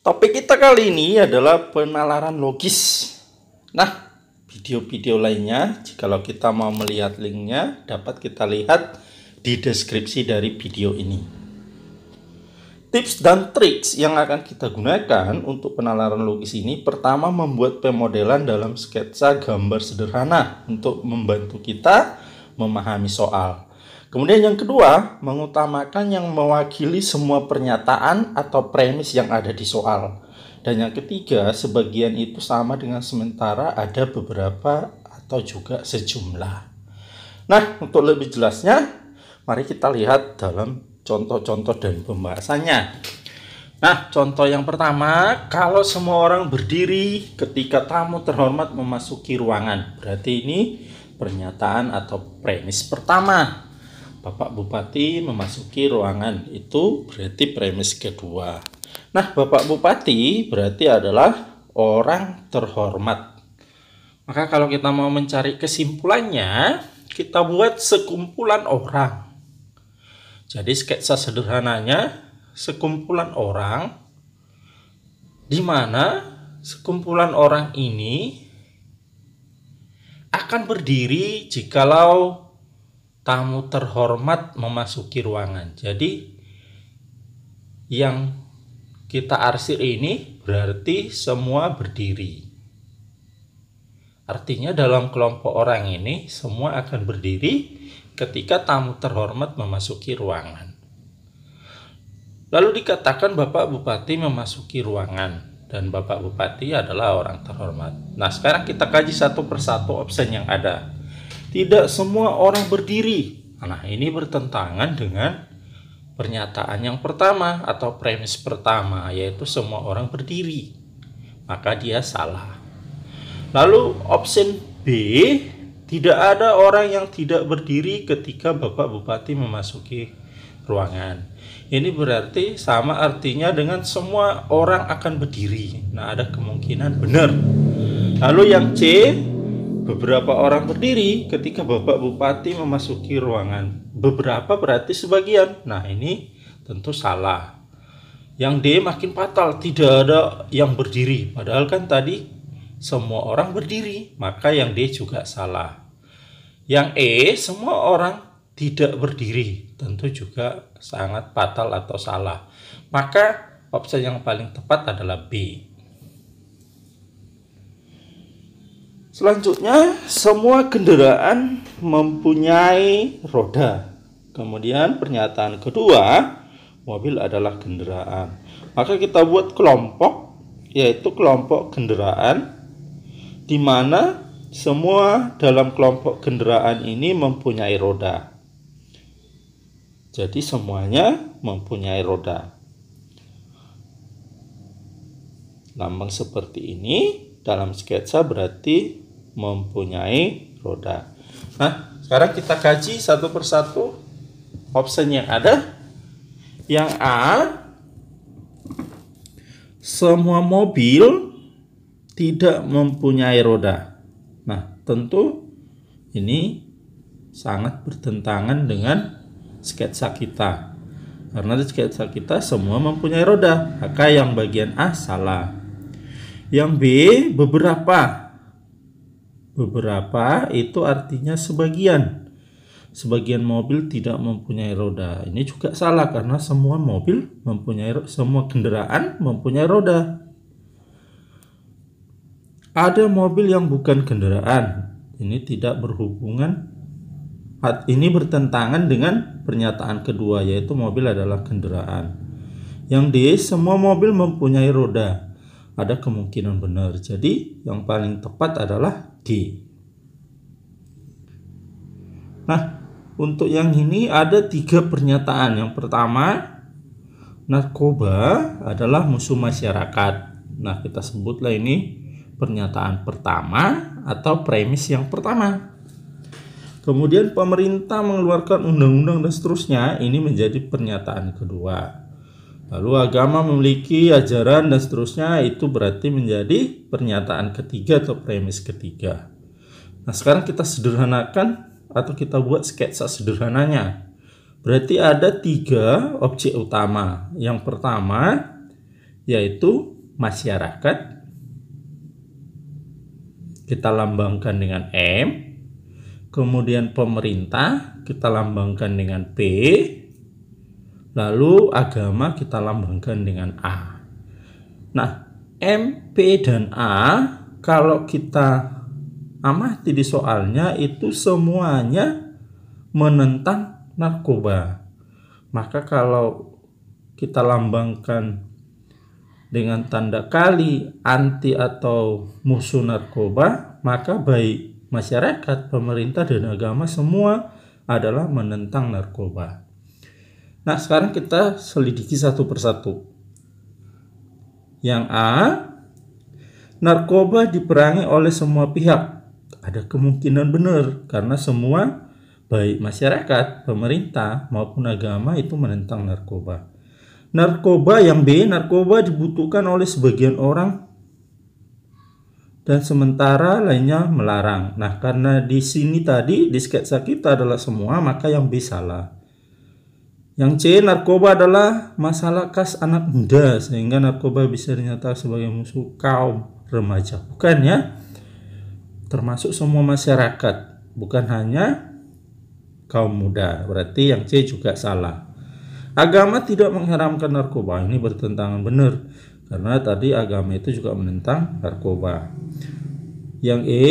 Topik kita kali ini adalah penalaran logis. Nah, video-video lainnya, jikalau kita mau melihat linknya, dapat kita lihat di deskripsi dari video ini. Tips dan triks yang akan kita gunakan untuk penalaran logis ini, pertama membuat pemodelan dalam sketsa gambar sederhana untuk membantu kita memahami soal. Kemudian yang kedua, mengutamakan yang mewakili semua pernyataan atau premis yang ada di soal. Dan yang ketiga, sebagian itu sama dengan sementara ada beberapa atau juga sejumlah. Nah, untuk lebih jelasnya, mari kita lihat dalam contoh-contoh dan pembahasannya. Nah, contoh yang pertama, kalau semua orang berdiri ketika tamu terhormat memasuki ruangan. Berarti ini pernyataan atau premis pertama. Bapak Bupati memasuki ruangan, itu berarti premis kedua. Nah, Bapak Bupati berarti adalah orang terhormat. Maka kalau kita mau mencari kesimpulannya, kita buat sekumpulan orang. Jadi sketsa sederhananya, sekumpulan orang, di mana sekumpulan orang ini akan berdiri jikalau tamu terhormat memasuki ruangan. Jadi yang kita arsir ini berarti semua berdiri. Artinya dalam kelompok orang ini semua akan berdiri ketika tamu terhormat memasuki ruangan. Lalu dikatakan Bapak Bupati memasuki ruangan dan Bapak Bupati adalah orang terhormat. Nah, sekarang kita kaji satu persatu opsi yang ada. Tidak semua orang berdiri. Nah, ini bertentangan dengan pernyataan yang pertama atau premis pertama, yaitu semua orang berdiri. Maka dia salah. Lalu opsi B, tidak ada orang yang tidak berdiri ketika Bapak Bupati memasuki ruangan. Ini berarti sama artinya dengan semua orang akan berdiri. Nah, ada kemungkinan benar. Lalu yang C, beberapa orang berdiri ketika Bapak Bupati memasuki ruangan. Beberapa berarti sebagian. Nah, ini tentu salah. Yang D makin fatal, tidak ada yang berdiri. Padahal kan tadi semua orang berdiri, maka yang D juga salah. Yang E, semua orang tidak berdiri, tentu juga sangat fatal atau salah. Maka opsi yang paling tepat adalah B. Selanjutnya, semua kendaraan mempunyai roda. Kemudian pernyataan kedua, mobil adalah kendaraan. Maka kita buat kelompok, yaitu kelompok kendaraan, di mana semua dalam kelompok kendaraan ini mempunyai roda. Jadi semuanya mempunyai roda. Lambang seperti ini dalam sketsa berarti mempunyai roda. Nah, sekarang kita kaji satu persatu opsi yang ada. Yang A, semua mobil tidak mempunyai roda. Nah, tentu ini sangat bertentangan dengan sketsa kita. Karena di sketsa kita semua mempunyai roda. Maka yang bagian A salah. Yang B, beberapa itu artinya sebagian. Sebagian mobil tidak mempunyai roda. Ini juga salah karena semua mobil semua kendaraan mempunyai roda. Ada mobil yang bukan kendaraan. Ini tidak berhubungan. Ini bertentangan dengan pernyataan kedua, yaitu mobil adalah kendaraan. Yang D, semua mobil mempunyai roda. Ada kemungkinan benar. Jadi yang paling tepat adalah D. Nah, untuk yang ini ada 3 pernyataan. Yang pertama, narkoba adalah musuh masyarakat. Nah, kita sebutlah ini pernyataan pertama atau premis yang pertama. Kemudian pemerintah mengeluarkan undang-undang dan seterusnya. Ini menjadi pernyataan kedua. Lalu agama memiliki ajaran dan seterusnya, itu berarti menjadi pernyataan ketiga atau premis ketiga. Nah, sekarang kita sederhanakan atau kita buat sketsa sederhananya. Berarti ada 3 objek utama. Yang pertama yaitu masyarakat, kita lambangkan dengan M. Kemudian pemerintah kita lambangkan dengan P. Lalu agama kita lambangkan dengan A. Nah, M, P, dan A kalau kita amati di soalnya itu semuanya menentang narkoba. Maka kalau kita lambangkan dengan tanda kali anti atau musuh narkoba, maka baik masyarakat, pemerintah, dan agama semua adalah menentang narkoba. Nah, sekarang kita selidiki satu persatu. Yang A, narkoba diperangi oleh semua pihak. Ada kemungkinan benar, karena semua baik masyarakat, pemerintah, maupun agama itu menentang narkoba. Narkoba yang B, narkoba dibutuhkan oleh sebagian orang dan sementara lainnya melarang. Nah, karena di sini tadi di sketsa kita adalah semua, maka yang B salah. Yang C, narkoba adalah masalah khas anak muda sehingga narkoba bisa dinyatakan sebagai musuh kaum remaja. Bukan ya, termasuk semua masyarakat, bukan hanya kaum muda. Berarti yang C juga salah. Agama tidak mengharamkan narkoba, ini bertentangan benar, karena tadi agama itu juga menentang narkoba. Yang E,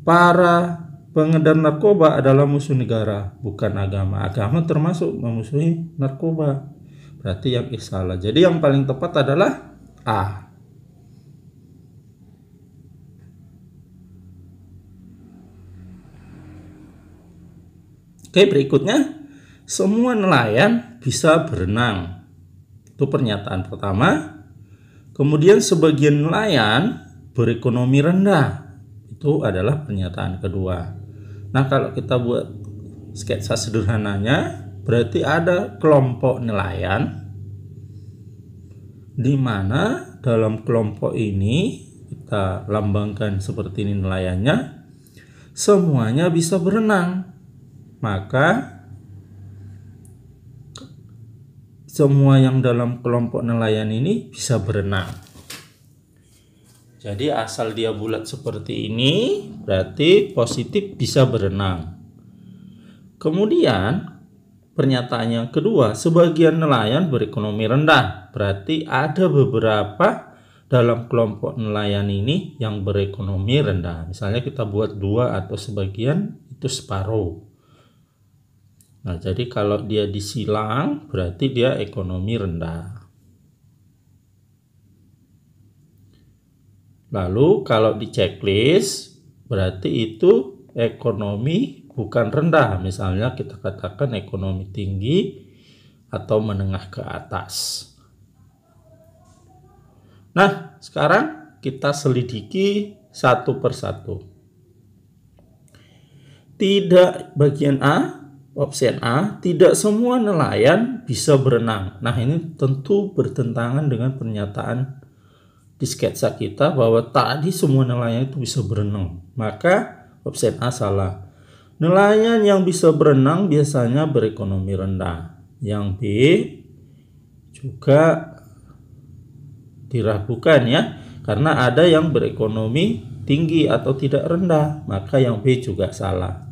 para pengedar narkoba adalah musuh negara, bukan agama. Agama termasuk memusuhi narkoba. Berarti yang E salah. Jadi yang paling tepat adalah A. Oke, berikutnya. Semua nelayan bisa berenang. Itu pernyataan pertama. Kemudian sebagian nelayan berekonomi rendah. Itu adalah pernyataan kedua. Nah, kalau kita buat sketsa sederhananya, berarti ada kelompok nelayan di mana dalam kelompok ini kita lambangkan seperti ini nelayannya, semuanya bisa berenang. Maka semua yang dalam kelompok nelayan ini bisa berenang. Jadi asal dia bulat seperti ini, berarti positif bisa berenang. Kemudian pernyataan yang kedua, sebagian nelayan berekonomi rendah. Berarti ada beberapa dalam kelompok nelayan ini yang berekonomi rendah. Misalnya kita buat dua atau sebagian itu separuh. Nah, jadi kalau dia disilang berarti dia ekonomi rendah. Lalu kalau di checklist berarti itu ekonomi bukan rendah. Misalnya kita katakan ekonomi tinggi atau menengah ke atas. Nah, sekarang kita selidiki satu persatu. Tidak bagian A. Opsi A, tidak semua nelayan bisa berenang. Nah, ini tentu bertentangan dengan pernyataan di sketsa kita bahwa tadi semua nelayan itu bisa berenang. Maka opsi A salah. Nelayan yang bisa berenang biasanya berekonomi rendah. Yang B juga diragukan ya, karena ada yang berekonomi tinggi atau tidak rendah. Maka yang B juga salah.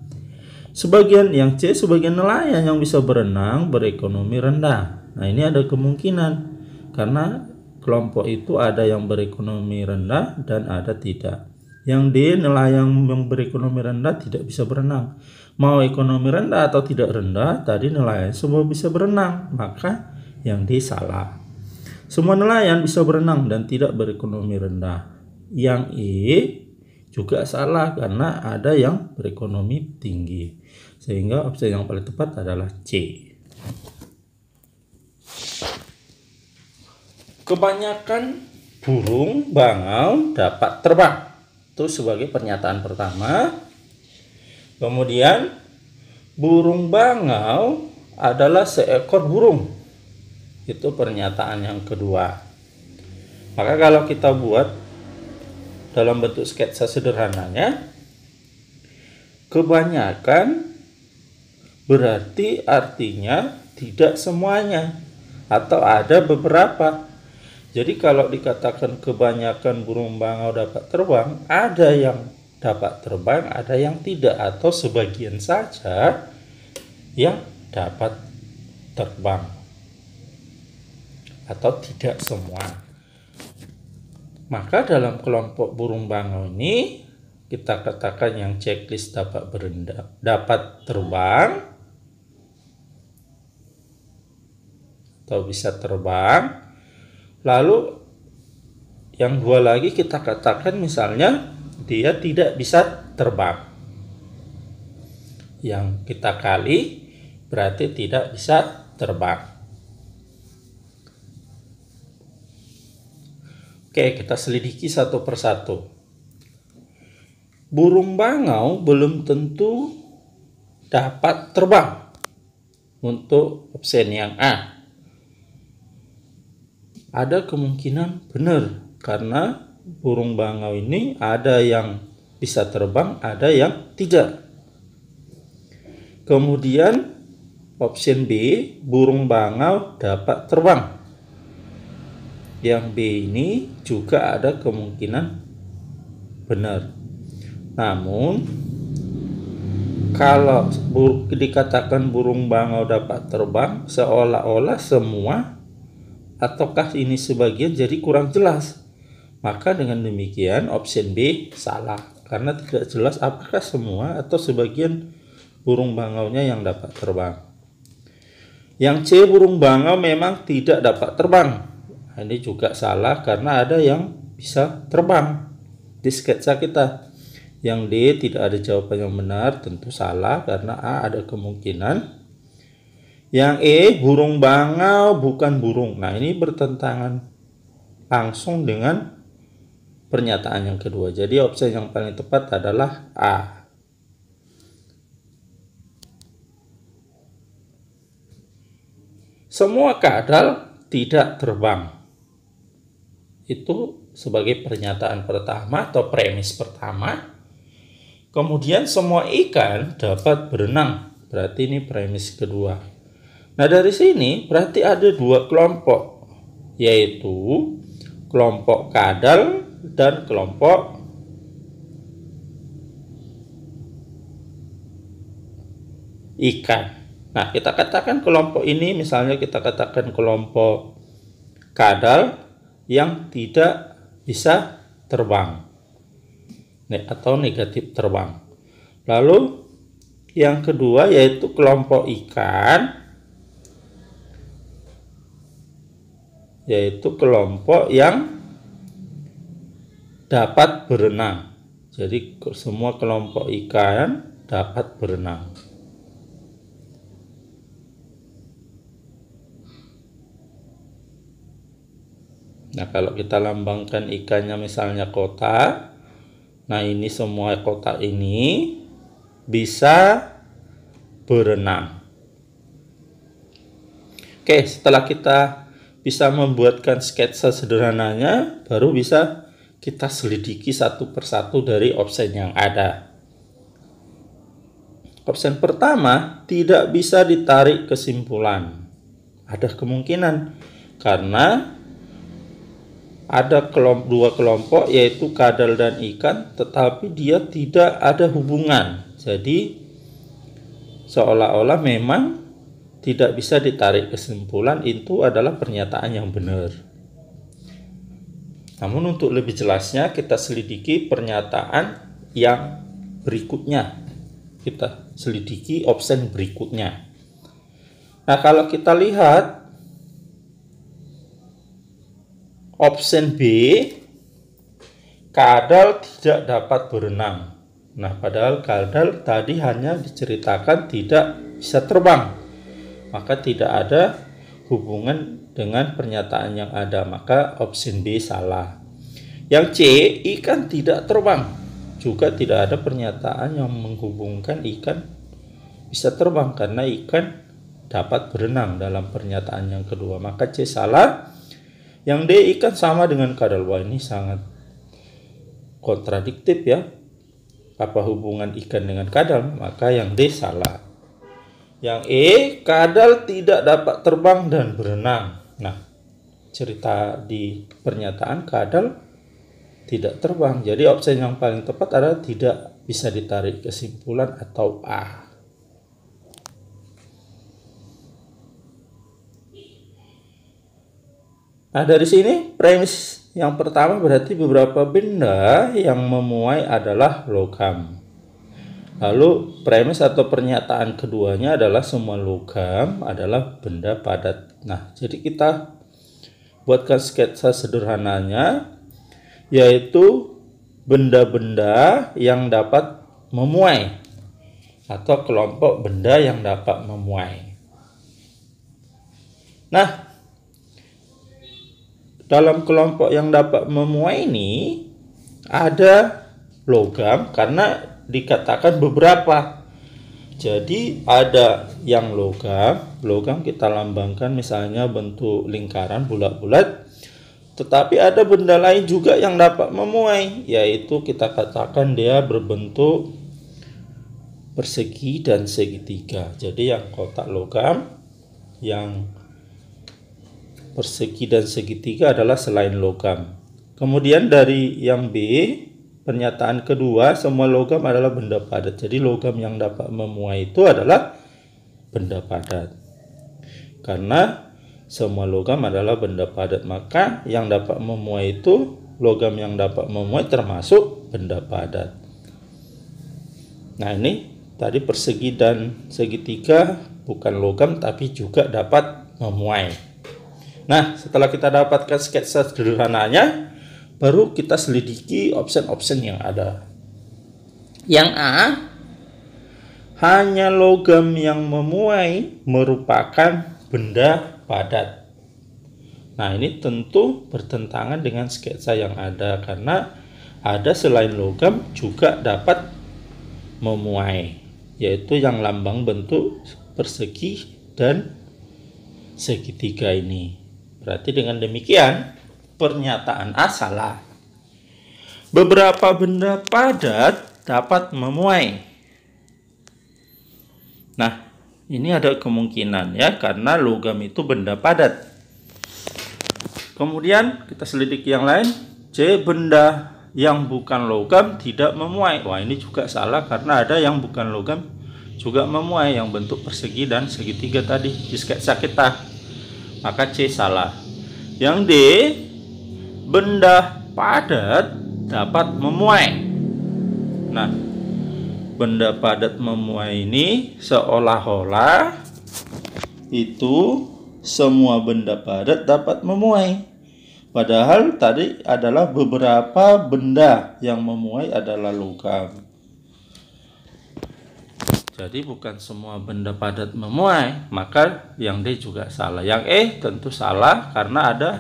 Sebagian yang C, sebagian nelayan yang bisa berenang berekonomi rendah. Nah, ini ada kemungkinan karena kelompok itu ada yang berekonomi rendah dan ada tidak. Yang D, nelayan yang berekonomi rendah tidak bisa berenang. Mau ekonomi rendah atau tidak rendah, tadi nelayan semua bisa berenang, maka yang D salah. Semua nelayan bisa berenang dan tidak berekonomi rendah. Yang E juga salah karena ada yang berekonomi tinggi. Sehingga opsi yang paling tepat adalah C. Kebanyakan burung bangau dapat terbang. Itu sebagai pernyataan pertama. Kemudian burung bangau adalah seekor burung. Itu pernyataan yang kedua. Maka kalau kita buat dalam bentuk sketsa sederhananya, kebanyakan berarti artinya tidak semuanya atau ada beberapa. Jadi kalau dikatakan kebanyakan burung bangau dapat terbang, ada yang dapat terbang, ada yang tidak, atau sebagian saja yang dapat terbang, atau tidak semua. Maka dalam kelompok burung bangau ini kita katakan yang checklist dapat terbang atau bisa terbang. Lalu yang dua lagi kita katakan misalnya dia tidak bisa terbang. Yang kita kali berarti tidak bisa terbang. Oke, kita selidiki satu persatu. Burung bangau belum tentu dapat terbang. Untuk opsi yang A. Ada kemungkinan benar, karena burung bangau ini ada yang bisa terbang, ada yang tidak. Kemudian opsi B, burung bangau dapat terbang. Yang B ini juga ada kemungkinan benar. Namun kalau dikatakan burung bangau dapat terbang, seolah-olah semua ataukah ini sebagian, jadi kurang jelas. Maka dengan demikian opsi B salah, karena tidak jelas apakah semua atau sebagian burung bangaunya yang dapat terbang. Yang C, burung bangau memang tidak dapat terbang. Ini juga salah karena ada yang bisa terbang di sketsa kita. Yang D, tidak ada jawaban yang benar, tentu salah karena A ada kemungkinan. Yang E, burung bangau bukan burung. Nah, ini bertentangan langsung dengan pernyataan yang kedua. Jadi opsi yang paling tepat adalah A. Semua kadal tidak terbang. Itu sebagai pernyataan pertama atau premis pertama. Kemudian semua ikan dapat berenang. Berarti ini premis kedua. Nah, dari sini berarti ada dua kelompok, yaitu kelompok kadal dan kelompok ikan. Nah, kita katakan kelompok ini, misalnya kita katakan kelompok kadal yang tidak bisa terbang atau negatif terbang. Lalu yang kedua yaitu kelompok ikan, yaitu kelompok yang dapat berenang. Jadi semua kelompok ikan dapat berenang. Nah, kalau kita lambangkan ikannya misalnya kotak, nah ini semua kotak ini bisa berenang. Oke, setelah kita bisa membuatkan sketsa sederhananya, baru bisa kita selidiki satu persatu dari opsi yang ada. Opsi pertama, tidak bisa ditarik kesimpulan. Ada kemungkinan karena ada dua kelompok yaitu kadal dan ikan, tetapi dia tidak ada hubungan. Jadi seolah-olah memang tidak bisa ditarik kesimpulan. Itu adalah pernyataan yang benar. Namun untuk lebih jelasnya kita selidiki pernyataan yang berikutnya. Kita selidiki opsi berikutnya. Nah, kalau kita lihat opsi B, kadal tidak dapat berenang. Nah, padahal kadal tadi hanya diceritakan tidak bisa terbang. Maka tidak ada hubungan dengan pernyataan yang ada. Maka opsi B salah. Yang C, ikan tidak terbang. Juga tidak ada pernyataan yang menghubungkan ikan bisa terbang karena ikan dapat berenang dalam pernyataan yang kedua. Maka C salah. Yang D, ikan sama dengan kadal. Wah, ini sangat kontradiktif ya. Apa hubungan ikan dengan kadal? Maka yang D salah. Yang E, kadal tidak dapat terbang dan berenang. Nah, cerita di pernyataan kadal tidak terbang. Jadi opsi yang paling tepat adalah tidak bisa ditarik kesimpulan atau A. Nah, dari sini premis yang pertama berarti beberapa benda yang memuai adalah logam. Lalu premis atau pernyataan keduanya adalah semua logam adalah benda padat. Nah, jadi kita buatkan sketsa sederhananya, yaitu benda-benda yang dapat memuai atau kelompok benda yang dapat memuai. Nah, dalam kelompok yang dapat memuai ini ada logam karena dikatakan beberapa. Jadi ada yang logam kita lambangkan misalnya bentuk lingkaran bulat-bulat. Tetapi ada benda lain juga yang dapat memuai, yaitu kita katakan dia berbentuk persegi dan segitiga. Jadi yang kotak logam, yang persegi dan segitiga adalah selain logam. Kemudian dari yang B, pernyataan kedua, semua logam adalah benda padat. Jadi logam yang dapat memuai itu adalah benda padat. Karena semua logam adalah benda padat, maka yang dapat memuai itu logam yang dapat memuai termasuk benda padat. Nah, ini tadi persegi dan segitiga bukan logam tapi juga dapat memuai. Nah, setelah kita dapatkan sketsa sederhananya, baru kita selidiki opsi-opsi yang ada. Yang A, hanya logam yang memuai merupakan benda padat. Nah, ini tentu bertentangan dengan sketsa yang ada, karena ada selain logam juga dapat memuai, yaitu yang lambang bentuk persegi dan segitiga ini. Berarti dengan demikian pernyataan A salah. Beberapa benda padat dapat memuai. Nah, ini ada kemungkinan ya, karena logam itu benda padat. Kemudian kita selidiki yang lain. C, benda yang bukan logam tidak memuai. Wah, ini juga salah karena ada yang bukan logam juga memuai, yang bentuk persegi dan segitiga tadi di sketsa kita. Maka C salah. Yang D, benda padat dapat memuai. Nah, benda padat memuai ini seolah-olah itu semua benda padat dapat memuai. Padahal tadi adalah beberapa benda yang memuai adalah logam. Jadi bukan semua benda padat memuai, maka yang D juga salah. Yang E tentu salah karena ada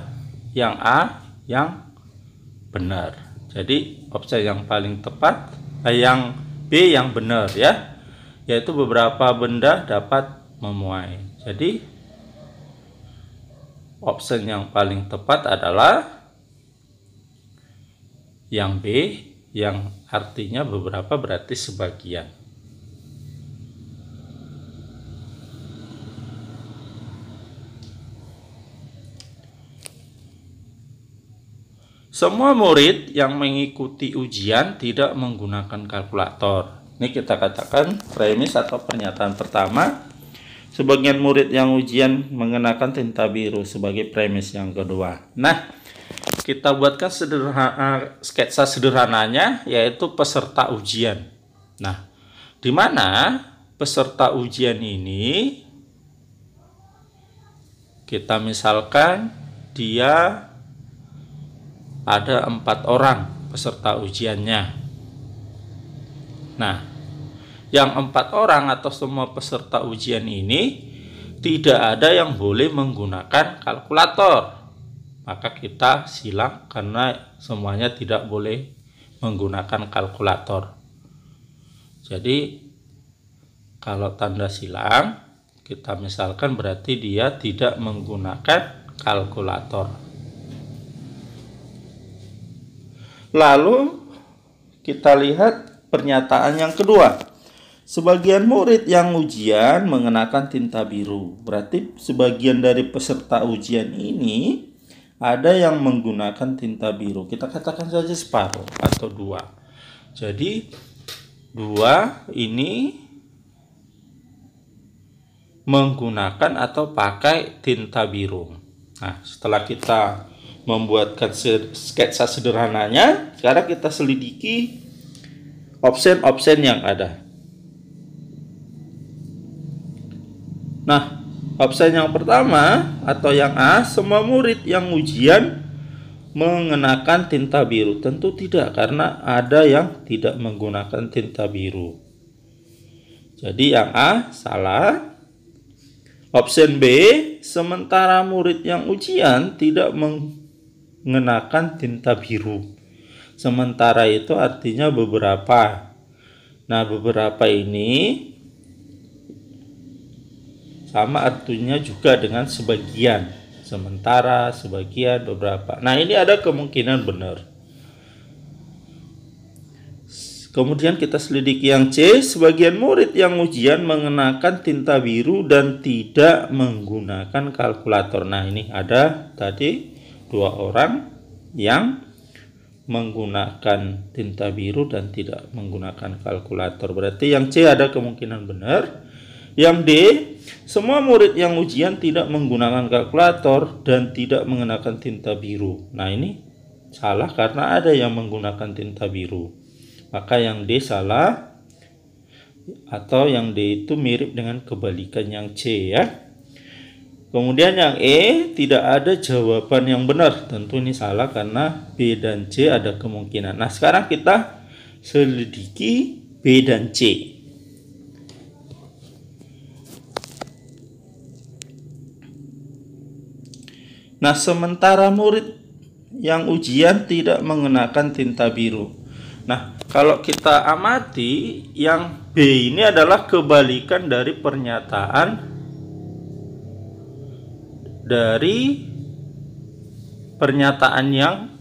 yang A yang benar. Jadi opsi yang paling tepat yang B yang benar ya, yaitu beberapa benda dapat memuai. Jadi opsi yang paling tepat adalah yang B, yang artinya beberapa berarti sebagian. Semua murid yang mengikuti ujian tidak menggunakan kalkulator. Ini kita katakan premis atau pernyataan pertama. Sebagian murid yang ujian mengenakan tinta biru sebagai premis yang kedua. Nah, kita buatkan sketsa sederhananya, yaitu peserta ujian. Nah, di mana peserta ujian ini kita misalkan dia ada 4 orang peserta ujiannya. Nah, yang 4 orang atau semua peserta ujian ini tidak ada yang boleh menggunakan kalkulator. Maka kita silang karena semuanya tidak boleh menggunakan kalkulator. Jadi kalau tanda silang kita misalkan berarti dia tidak menggunakan kalkulator. Lalu kita lihat pernyataan yang kedua. Sebagian murid yang ujian mengenakan tinta biru. Berarti sebagian dari peserta ujian ini ada yang menggunakan tinta biru. Kita katakan saja separuh atau 2. Jadi 2 ini menggunakan atau pakai tinta biru. Nah, setelah kita membuatkan sketsa sederhananya, sekarang kita selidiki option-option yang ada. Nah, option yang pertama atau yang A, semua murid yang ujian mengenakan tinta biru. Tentu tidak, karena ada yang tidak menggunakan tinta biru. Jadi yang A salah. Option B, sementara murid yang ujian tidak mengenakan tinta biru. Sementara itu artinya beberapa. Nah, beberapa ini sama artinya juga dengan sebagian. Sementara, sebagian, beberapa. Nah, ini ada kemungkinan benar. Kemudian kita selidiki yang C, sebagian murid yang ujian mengenakan tinta biru dan tidak menggunakan kalkulator. Nah, ini ada tadi 2 orang yang menggunakan tinta biru dan tidak menggunakan kalkulator. Berarti yang C ada kemungkinan benar. Yang D, semua murid yang ujian tidak menggunakan kalkulator dan tidak mengenakan tinta biru. Nah, ini salah karena ada yang menggunakan tinta biru. Maka yang D salah, atau yang D itu mirip dengan kebalikan yang C ya. Kemudian yang E, tidak ada jawaban yang benar. Tentu ini salah karena B dan C ada kemungkinan. Nah, sekarang kita selidiki B dan C. Nah, sementara murid yang ujian tidak mengenakan tinta biru. Nah, kalau kita amati, yang B ini adalah kebalikan dari pernyataan yang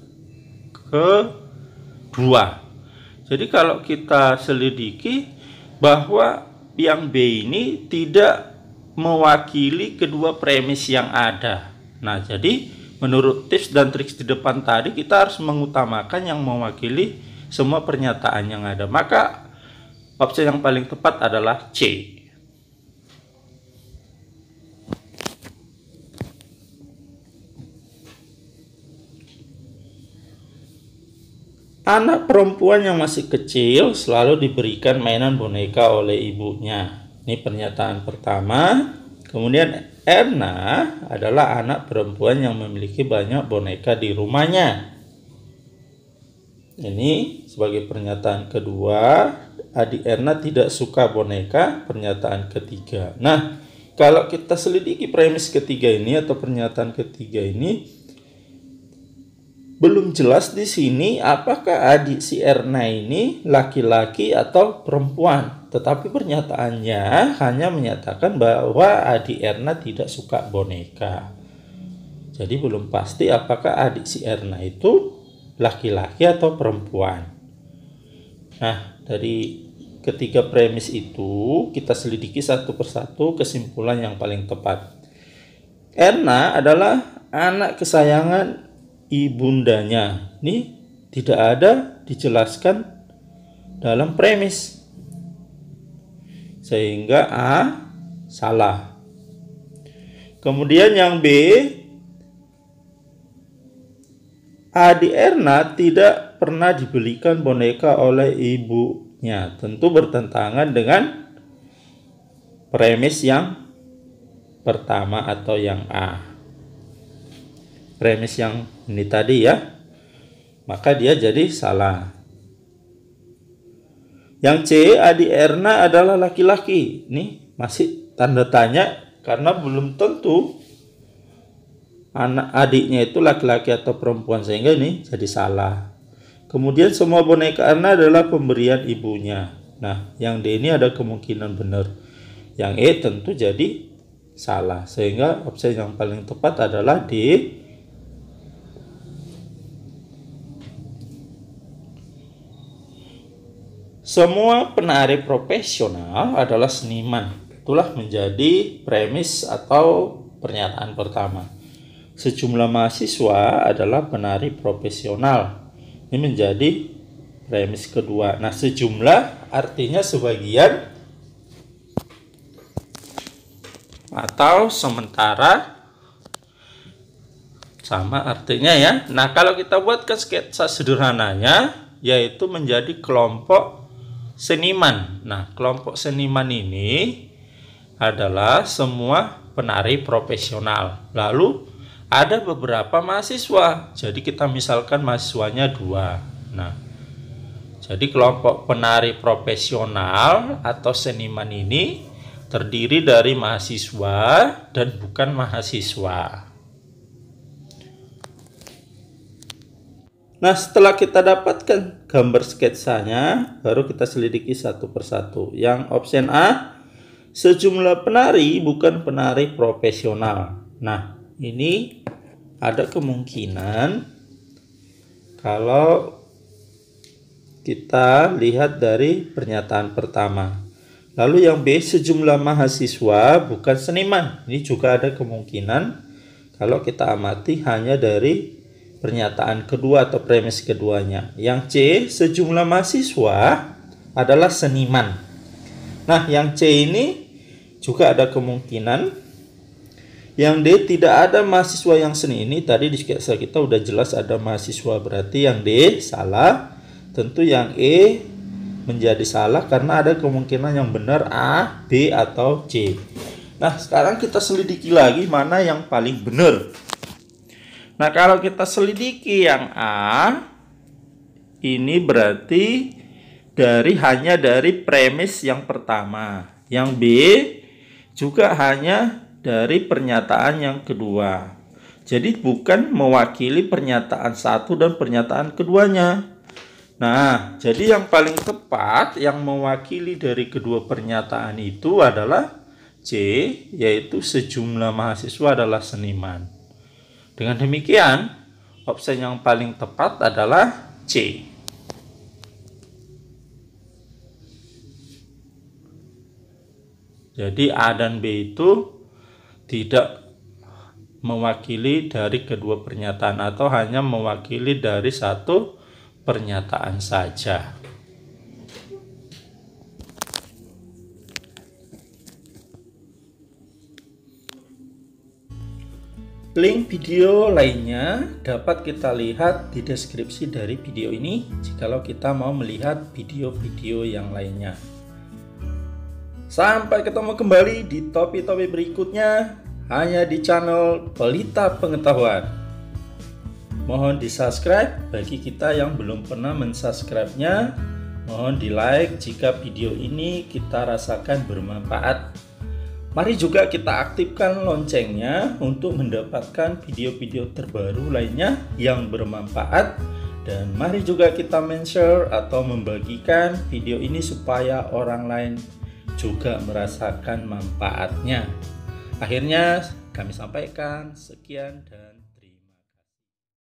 kedua. Jadi kalau kita selidiki bahwa yang B ini tidak mewakili kedua premis yang ada. Nah, jadi menurut tips dan trik di depan tadi, kita harus mengutamakan yang mewakili semua pernyataan yang ada. Maka opsi yang paling tepat adalah C. Anak perempuan yang masih kecil selalu diberikan mainan boneka oleh ibunya. Ini pernyataan pertama. Kemudian Erna adalah anak perempuan yang memiliki banyak boneka di rumahnya. Ini sebagai pernyataan kedua. Adik Erna tidak suka boneka, pernyataan ketiga. Nah, kalau kita selidiki premis ketiga ini atau pernyataan ketiga ini, belum jelas di sini apakah adik si Erna ini laki-laki atau perempuan. Tetapi pernyataannya hanya menyatakan bahwa adik Erna tidak suka boneka. Jadi belum pasti apakah adik si Erna itu laki-laki atau perempuan. Nah, dari ketiga premis itu kita selidiki satu persatu kesimpulan yang paling tepat. Erna adalah anak kesayangan ibundanya. Ini tidak ada dijelaskan dalam premis, sehingga A salah. Kemudian yang B, adik Erna tidak pernah dibelikan boneka oleh ibunya. Tentu bertentangan dengan premis yang pertama atau yang A. Premis yang ini tadi ya. Maka dia jadi salah. Yang C, adik Erna adalah laki-laki. Ini masih tanda tanya karena belum tentu anak adiknya itu laki-laki atau perempuan, sehingga ini jadi salah. Kemudian semua boneka Erna adalah pemberian ibunya. Nah, yang D ini ada kemungkinan benar. Yang E tentu jadi salah, sehingga opsi yang paling tepat adalah D. Semua penari profesional adalah seniman. Itulah menjadi premis atau pernyataan pertama. sejumlah mahasiswa adalah penari profesional. Ini menjadi premis kedua. Nah, sejumlah artinya sebagian atau sementara, sama artinya ya. Nah, kalau kita buatkan sketsa sederhananya, yaitu menjadi kelompok seniman. Nah, kelompok seniman ini adalah semua penari profesional. Lalu ada beberapa mahasiswa. Jadi kita misalkan mahasiswanya 2. Nah, jadi kelompok penari profesional atau seniman ini terdiri dari mahasiswa dan bukan mahasiswa. Nah, setelah kita dapatkan gambar sketsanya, baru kita selidiki satu persatu. Yang option A, sejumlah penari bukan penari profesional. Nah, ini ada kemungkinan kalau kita lihat dari pernyataan pertama. Lalu yang B, sejumlah mahasiswa bukan seniman. Ini juga ada kemungkinan kalau kita amati hanya dari pernyataan kedua atau premis keduanya. Yang C, sejumlah mahasiswa adalah seniman. Nah, yang C ini juga ada kemungkinan. Yang D, tidak ada mahasiswa yang seni. Ini tadi di sketsa kita udah jelas ada mahasiswa, berarti yang D salah. Tentu yang E menjadi salah karena ada kemungkinan yang benar A, B, atau C. Nah, sekarang kita selidiki lagi mana yang paling benar. Nah, kalau kita selidiki yang A, ini berarti hanya dari premis yang pertama. Yang B juga hanya dari pernyataan yang kedua. Jadi bukan mewakili pernyataan satu dan pernyataan keduanya. Nah, jadi yang paling tepat yang mewakili dari kedua pernyataan itu adalah C, yaitu sejumlah mahasiswa adalah seniman. Dengan demikian, opsi yang paling tepat adalah C. Jadi A dan B itu tidak mewakili dari kedua pernyataan atau hanya mewakili dari satu pernyataan saja. Link video lainnya dapat kita lihat di deskripsi dari video ini jikalau kita mau melihat video-video yang lainnya. Sampai ketemu kembali di topik-topik berikutnya hanya di channel Pelita Pengetahuan. Mohon di-subscribe bagi kita yang belum pernah men-subscribe-nya. Mohon di-like jika video ini kita rasakan bermanfaat. Mari juga kita aktifkan loncengnya untuk mendapatkan video-video terbaru lainnya yang bermanfaat. Dan mari juga kita men-share atau membagikan video ini supaya orang lain juga merasakan manfaatnya. Akhirnya kami sampaikan sekian dan